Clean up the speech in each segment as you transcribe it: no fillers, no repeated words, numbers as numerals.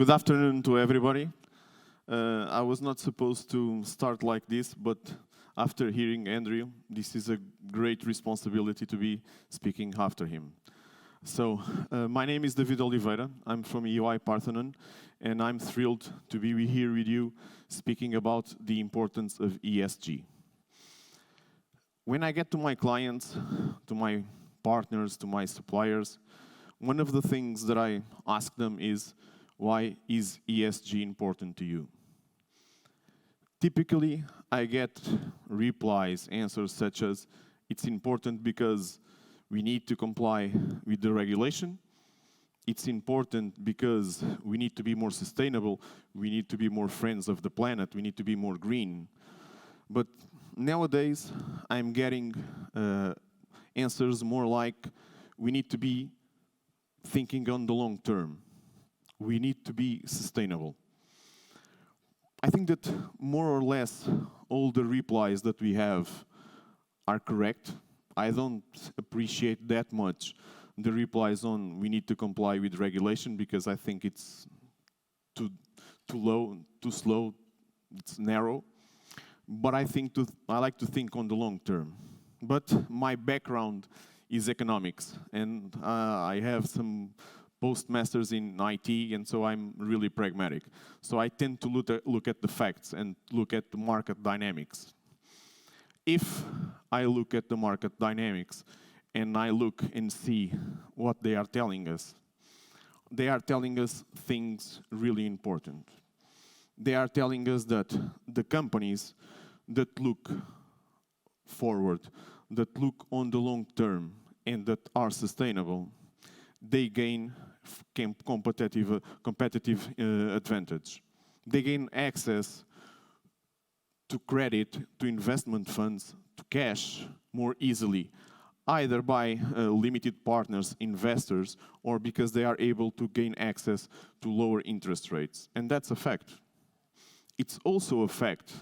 Good afternoon to everybody. I was not supposed to start like this, but after hearing Andrew, this is a great responsibility to be speaking after him. So, my name is David Oliveira. I'm from EY Parthenon, and I'm thrilled to be here with you speaking about the importance of ESG. When I get to my clients, to my partners, to my suppliers, one of the things that I ask them is, why is ESG important to you? Typically, I get replies, answers such as, it's important because we need to comply with the regulation. It's important because we need to be more sustainable. We need to be more friends of the planet. We need to be more green. But nowadays, I'm getting answers more like, we need to be thinking on the long term. We need to be sustainable. I think that more or less all the replies that we have are correct. I don't appreciate that much the replies on we need to comply with regulation because I think it's too low, too slow, it's narrow. But I like to think on the long term. But my background is economics, and I have some postmasters in IT, and so I'm really pragmatic. So I tend to look at the facts and look at the market dynamics. If I look at the market dynamics and I look and see what they are telling us things really important. They are telling us that the companies that look forward, that look on the long term, and that are sustainable, they gain competitive advantage. They gain access to credit, to investment funds, to cash more easily, either by limited partners, investors, or because they are able to gain access to lower interest rates. And that's a fact. It's also a fact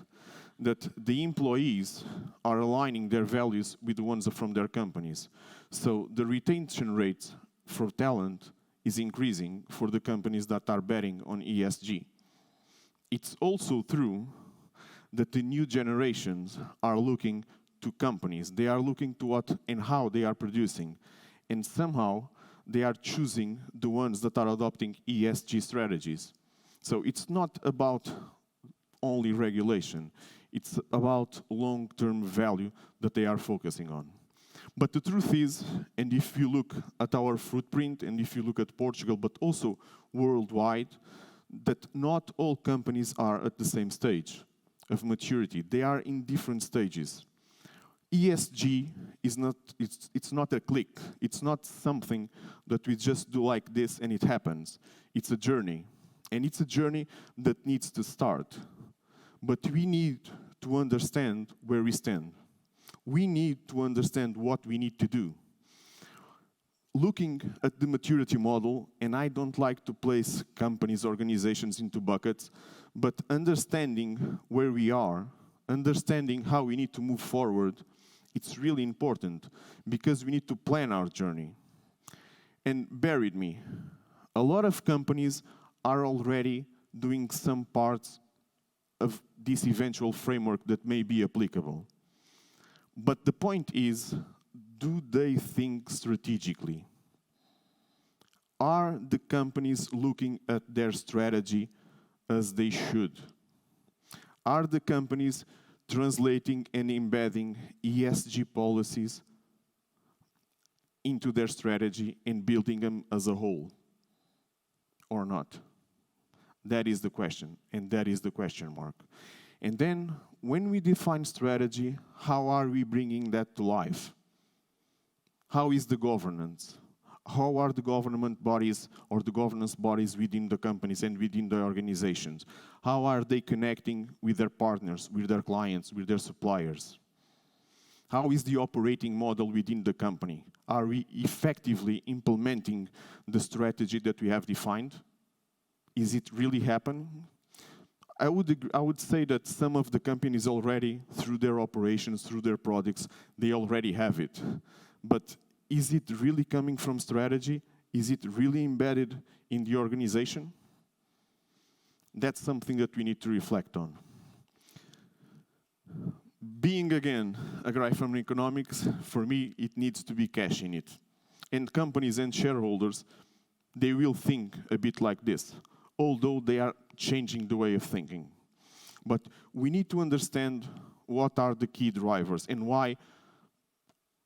that the employees are aligning their values with the ones from their companies. So the retention rates for talent is increasing for the companies that are betting on ESG. It's also true that the new generations are looking to companies. They are looking to what and how they are producing. And somehow they are choosing the ones that are adopting ESG strategies. So it's not about only regulation. It's about long-term value that they are focusing on. But the truth is, and if you look at our footprint, and if you look at Portugal, but also worldwide, that not all companies are at the same stage of maturity. They are in different stages. ESG is not, it's not a click. It's not something that we just do like this and it happens. It's a journey. And it's a journey that needs to start. But we need to understand where we stand. We need to understand what we need to do. Looking at the maturity model, and I don't like to place companies, organizations into buckets, but understanding where we are, understanding how we need to move forward, it's really important because we need to plan our journey. And bear with me, a lot of companies are already doing some parts of this eventual framework that may be applicable. But the point is, do they think strategically? Are the companies looking at their strategy as they should? Are the companies translating and embedding ESG policies into their strategy and building them as a whole? Or not? That is the question, and that is the question mark. And then, when we define strategy, how are we bringing that to life? How is the governance? How are the government bodies or the governance bodies within the companies and within the organizations? How are they connecting with their partners, with their clients, with their suppliers? How is the operating model within the company? Are we effectively implementing the strategy that we have defined? Is it really happening? I would say that some of the companies already, through their operations, through their products, they already have it. But is it really coming from strategy? Is it really embedded in the organization? That's something that we need to reflect on. Being, again, a guy from economics, for me, it needs to be cash in it. And companies and shareholders, they will think a bit like this, although they are changing the way of thinking. But we need to understand what are the key drivers and why,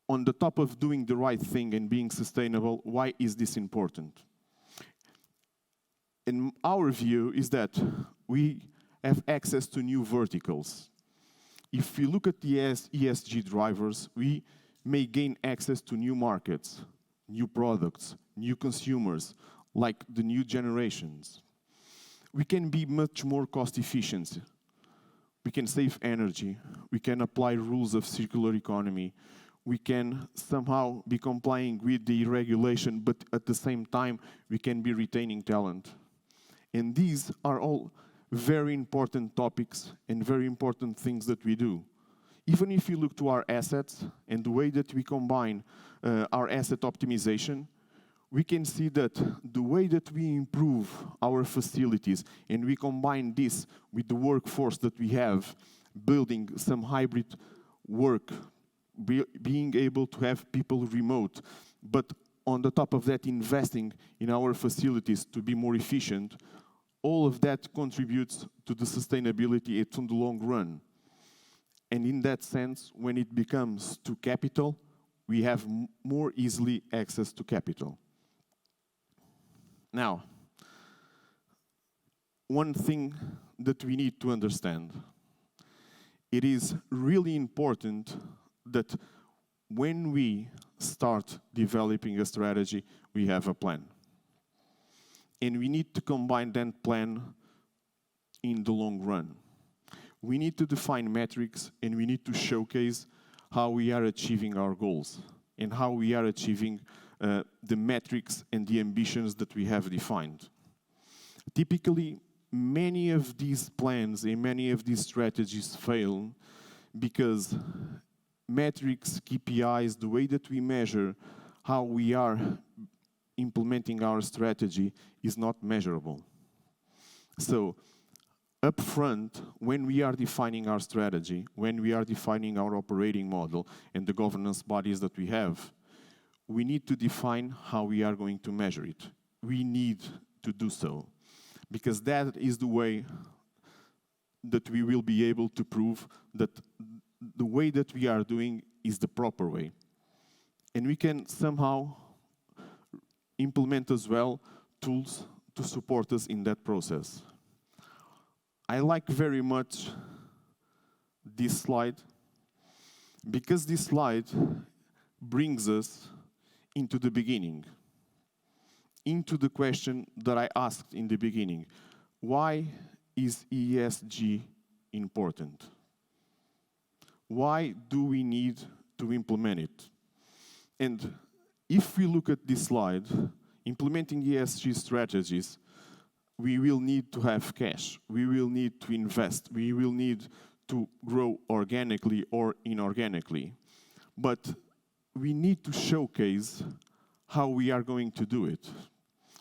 on the top of doing the right thing and being sustainable, why is this important? And our view is that we have access to new verticals. If we look at the ESG drivers, we may gain access to new markets, new products, new consumers, like the new generations. We can be much more cost efficient. We can save energy. We can apply rules of circular economy. We can somehow be complying with the regulation, but at the same time, we can be retaining talent. And these are all very important topics and very important things that we do. Even if you look to our assets and the way that we combine our asset optimization, we can see that the way that we improve our facilities and we combine this with the workforce that we have, building some hybrid work, being able to have people remote, but on the top of that, investing in our facilities to be more efficient, all of that contributes to the sustainability in the long run. And in that sense, when it becomes to capital, we have more easily access to capital. Now, one thing that we need to understand, it is really important that when we start developing a strategy, we have a plan. And we need to combine that plan in the long run. We need to define metrics and we need to showcase how we are achieving our goals and how we are achieving the metrics and the ambitions that we have defined. Typically, many of these plans and many of these strategies fail because metrics, KPIs, the way that we measure how we are implementing our strategy is not measurable. So, up front, when we are defining our strategy, when we are defining our operating model and the governance bodies that we have, we need to define how we are going to measure it. We need to do so, because that is the way that we will be able to prove that the way that we are doing is the proper way. And we can somehow implement as well tools to support us in that process. I like very much this slide because this slide brings us into the beginning, into the question that I asked in the beginning. Why is ESG important? Why do we need to implement it? And if we look at this slide, implementing ESG strategies, we will need to have cash. We will need to invest. We will need to grow organically or inorganically. But we need to showcase how we are going to do it.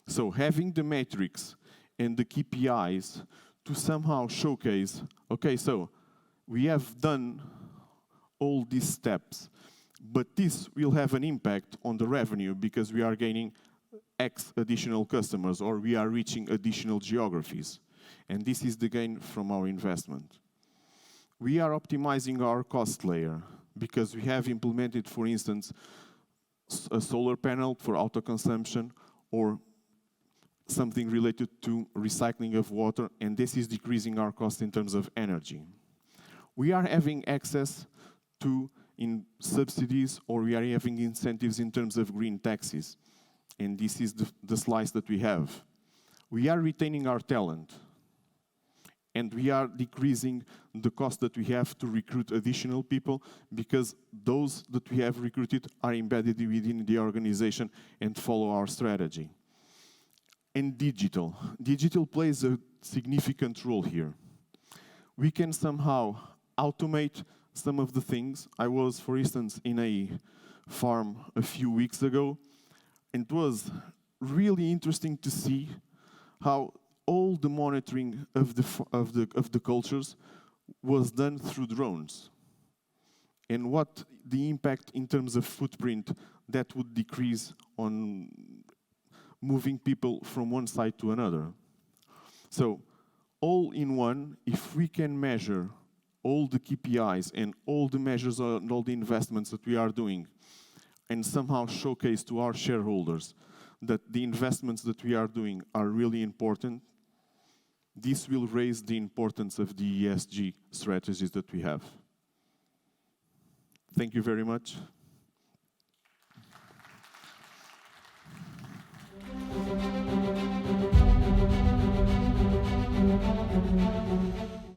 So having the metrics and the KPIs to somehow showcase, okay, so we have done all these steps, but this will have an impact on the revenue because we are gaining X additional customers or we are reaching additional geographies. And this is the gain from our investment. We are optimizing our cost layer because we have implemented, for instance, a solar panel for auto consumption or something related to recycling of water, and this is decreasing our cost in terms of energy. We are having access to subsidies, or we are having incentives in terms of green taxes. And this is the slice that we have. We are retaining our talent. And we are decreasing the cost that we have to recruit additional people because those that we have recruited are embedded within the organization and follow our strategy. And digital. Digital plays a significant role here. We can somehow automate some of the things. I was, for instance, in a farm a few weeks ago, and it was really interesting to see how all the monitoring of the cultures was done through drones. And what the impact in terms of footprint that would decrease on moving people from one side to another. So all in one, if we can measure all the KPIs and all the measures and all the investments that we are doing, and somehow showcase to our shareholders that the investments that we are doing are really important, this will raise the importance of the ESG strategies that we have. Thank you very much.